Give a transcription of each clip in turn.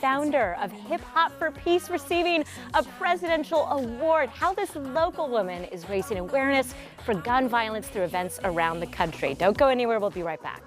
Founder of Hip Hop for Peace receiving a presidential award. How this local woman is raising awareness for gun violence through events around the country. Don't go anywhere. We'll be right back.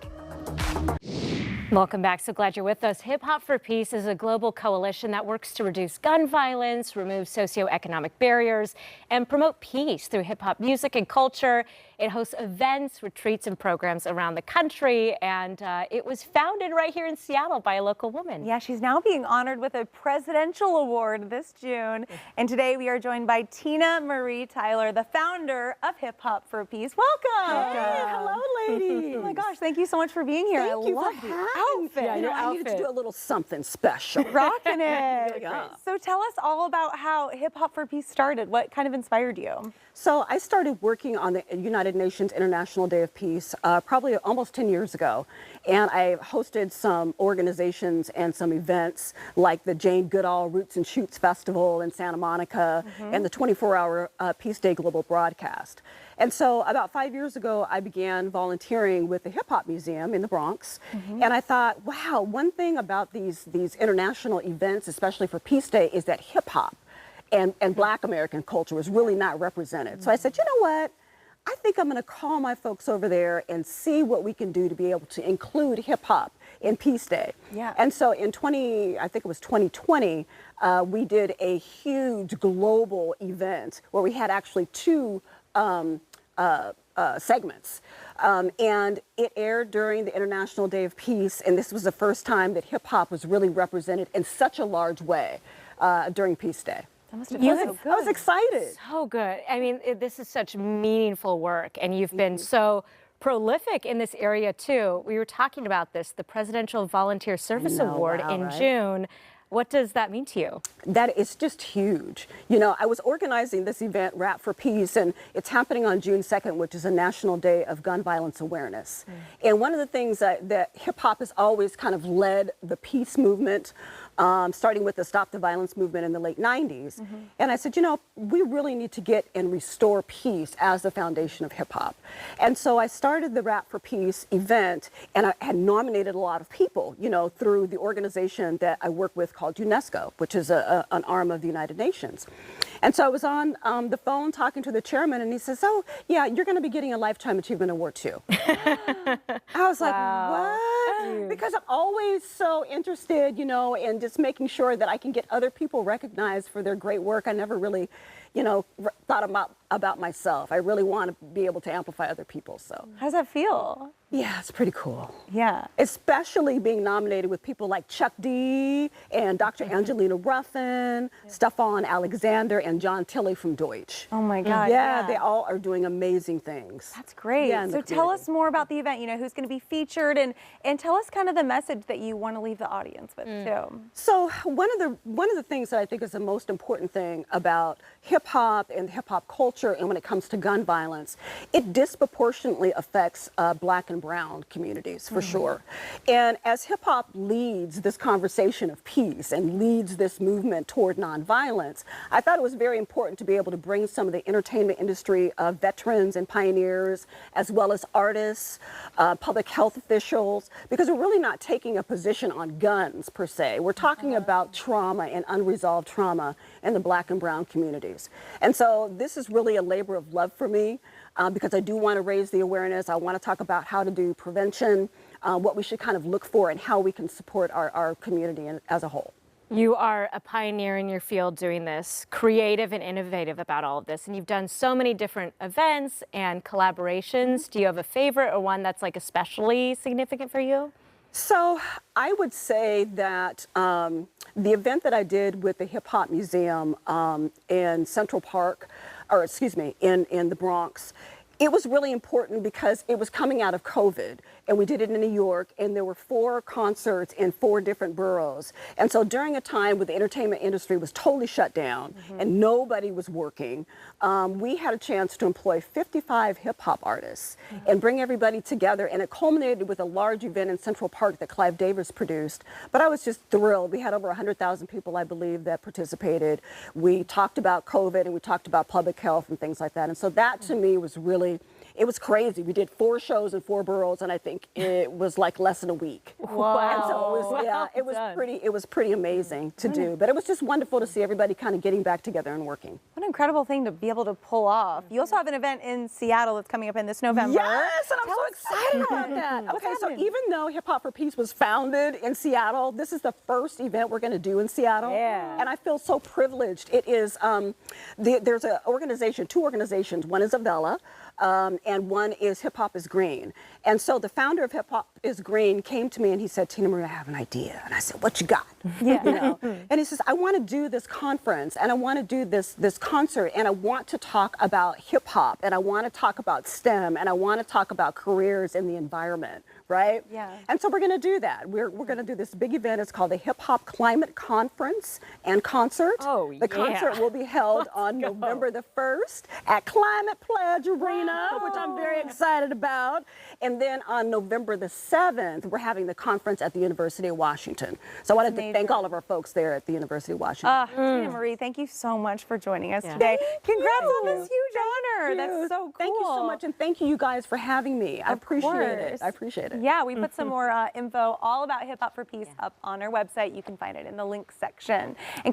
Welcome back. So glad you're with us. Hip Hop for Peace is a global coalition that works to reduce gun violence, remove socioeconomic barriers, and promote peace through hip hop music and culture. It hosts events, retreats, and programs around the country, and it was founded right here in Seattle by a local woman. Yeah, she's now being honored with a presidential award this June. And today we are joined by Tina Marie Tyler, the founder of Hip Hop for Peace. Welcome. Hey, hello, ladies. Oh my gosh, thank you so much for being here. Thank you love for the having outfit. me. I needed to do a little something special. Rocking it. Yeah. So tell us all about how Hip Hop for Peace started. What kind of inspired you? So I started working on the United Nations International Day of Peace probably almost 10 years ago. And I hosted some organizations and some events like the Jane Goodall Roots and Shoots Festival in Santa Monica and the 24-hour Peace Day global broadcast. And so about 5 years ago, I began volunteering with the Hip Hop Museum in the Bronx. And I thought, wow, one thing about these international events, especially for Peace Day, is that hip hop and Black American culture was really not represented. So I said, you know what? I think I'm going to call my folks over there and see what we can do to be able to include hip hop in Peace Day. Yeah. And so in I think it was 2020, we did a huge global event where we had actually two segments. And it aired during the International Day of Peace, and this was the first time that hip hop was really represented in such a large way during Peace Day. That must have been so good. I was excited. So good. I mean, this is such meaningful work, and you've been so prolific in this area too. We were talking about this, the Presidential Volunteer Service Award in June. What does that mean to you? That is just huge. You know, I was organizing this event, Rap for Peace, and it's happening on June 2nd, which is a National Day of Gun Violence Awareness. And one of the things that hip hop has always kind of led the peace movement, starting with the Stop the Violence movement in the late 90s. And I said, you know, we really need to get and restore peace as the foundation of hip hop. And so I started the Rap for Peace event, and I had nominated a lot of people, you know, through the organization that I work with called UNESCO, which is an arm of the United Nations. And so I was on the phone talking to the chairman, and he says, oh, yeah, you're going to be getting a Lifetime Achievement Award too. I was like, what? Because I'm always so interested, you know, in just making sure that I can get other people recognized for their great work. I never really, you know, thought about myself. I really want to be able to amplify other people. So How does that feel? yeah, it's pretty cool. Yeah. Especially being nominated with people like Chuck D and Dr. Angelina Ruffin, Stefan Alexander, and John Tilley from Deutsch. Oh my God. Yeah, they all are doing amazing things. That's great. Yeah, in the So tell community. us more about the event, you know, who's going to be featured, and tell us kind of the message that you want to leave the audience with too. So one of the things that I think is the most important thing about hip hop and hip hop culture, and when it comes to gun violence, it disproportionately affects Black and brown communities for sure. And as hip hop leads this conversation of peace and leads this movement toward nonviolence, I thought it was very important to be able to bring some of the entertainment industry veterans and pioneers, as well as artists, public health officials, because we're really not taking a position on guns per se. We're talking about trauma and unresolved trauma in the Black and brown communities. And so this is really a labor of love for me. Because I do want to raise the awareness. I want to talk about how to do prevention, what we should kind of look for, and how we can support our community as a whole. You are a pioneer in your field doing this, creative and innovative about all of this, and you've done so many different events and collaborations. Do you have a favorite or one that's like especially significant for you? So I would say that the event that I did with the Hip Hop Museum in Central Park, or excuse me, in the Bronx, it was really important because it was coming out of COVID, and we did it in New York, and there were 4 concerts in 4 different boroughs. And so during a time where the entertainment industry was totally shut down and nobody was working, we had a chance to employ 55 hip hop artists and bring everybody together, and it culminated with a large event in Central Park that Clive Davis produced. But I was just thrilled. We had over 100,000 people, I believe, that participated. We talked about COVID, and we talked about public health and things like that. And so that to me was really it was crazy. We did 4 shows in 4 boroughs, and I think it was like less than a week. Wow. And so it was, yeah, it was pretty amazing to do. But it was just wonderful to see everybody kind of getting back together and working. What an incredible thing to be able to pull off. You also have an event in Seattle that's coming up in this November. Yes, and I'm so excited about that. Okay, so even though Hip Hop for Peace was founded in Seattle, this is the first event we're going to do in Seattle. Yeah. And I feel so privileged. It is, there's an organization, 2 organizations. One is Avella, and one is Hip Hop is Green. And so the founder of Hip Hop is Green came to me and he said, Tina Marie, I have an idea. And I said, what you got? Yeah. You know? And he says, I want to do this conference and I want to do this concert and I want to talk about hip hop and I want to talk about STEM and I want to talk about careers in the environment, right? Yeah. And so we're going to do that. We're going to do this big event. It's called the Hip Hop Climate Conference and Concert. Oh, The concert will be held on November the 1st at Climate Pledge Arena, which I'm very excited about. And then on November the 7th, we're having the conference at the University of Washington. So I wanted to thank all of our folks there at the University of Washington. Tina Marie, thank you so much for joining us today. Congrats on this huge honor. That's so cool. Thank you so much, and thank you guys for having me. I appreciate it. I appreciate it. Yeah, we put some more info all about Hip Hop for Peace up on our website. You can find it in the links section. And